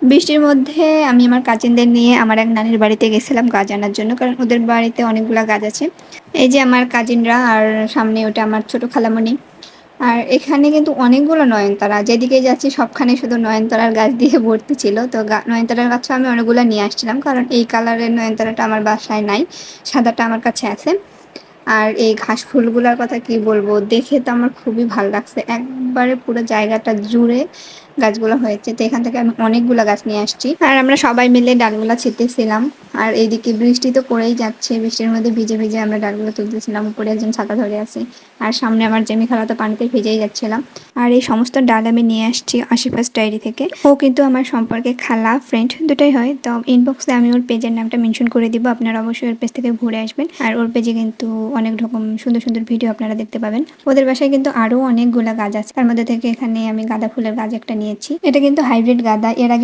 বৃষ্টির মধ্যে আমি আমার কাজিনদের নিয়ে আমার এক নানির বাড়িতে গেছিলাম গাছ আনার জন্য, কারণ ওদের বাড়িতে অনেকগুলা গাছ আছে। এই যে আমার কাজিনরা, আর সামনে ওটা আমার ছোট খালামণি। আর এখানে কিন্তু অনেকগুলো নয়নতারা, যেদিকে যাচ্ছি সবখানে শুধু নয়নতারার গাছ দিয়ে ভর্তি ছিল। তো নয়নতারার গাছও আমি অনেকগুলো নিয়ে আসছিলাম, কারণ এই কালারের নয়নতারাটা আমার বাসায় নাই, সাদাটা আমার কাছে আছে। আর এই ঘাস ফুলগুলোর কথা কি বলবো, দেখে তো আমার খুবই ভালো লাগছে, একবারে পুরো জায়গাটা জুড়ে গাছগুলো হয়েছে। তো এখান থেকে আমি অনেকগুলো গাছ নিয়ে আসছি, আর আমরা সবাই মিলে ডালগুলা ছিটতেছিলাম। আর এইদিকে বৃষ্টি তো পড়েই যাচ্ছে, বৃষ্টির মধ্যে ভিজে ভিজে আমরা ডালগুলো তুলতেছিলাম, উপরে একজন ছাতা ধরে আছে। আর সামনে আমার জেমি খালা তো পানিতে ভিজেই যাচ্ছিলাম। আর এই সমস্ত ডাল আমি নিয়ে আসছি আশিফাস ডায়েরি থেকে। ও কিন্তু আমার সম্পর্কে খালা ফ্রেন্ড দুটোই হয়। তো ইনবক্সে আমি ওর পেজের নামটা মেনশন করে দিব, আপনারা অবশ্যই ওর পেজ থেকে ঘুরে আসবেন। আর ওর পেজে কিন্তু অনেক রকম সুন্দর সুন্দর ভিডিও আপনারা দেখতে পাবেন। ওদের বাসায় কিন্তু আরো অনেকগুলা গাছ আছে, তার মধ্যে থেকে এখানে আমি গাঁদা ফুলের গাছ একটা নিয়েছি। এটা কিন্তু হাইব্রিড গাঁদা, এর আগে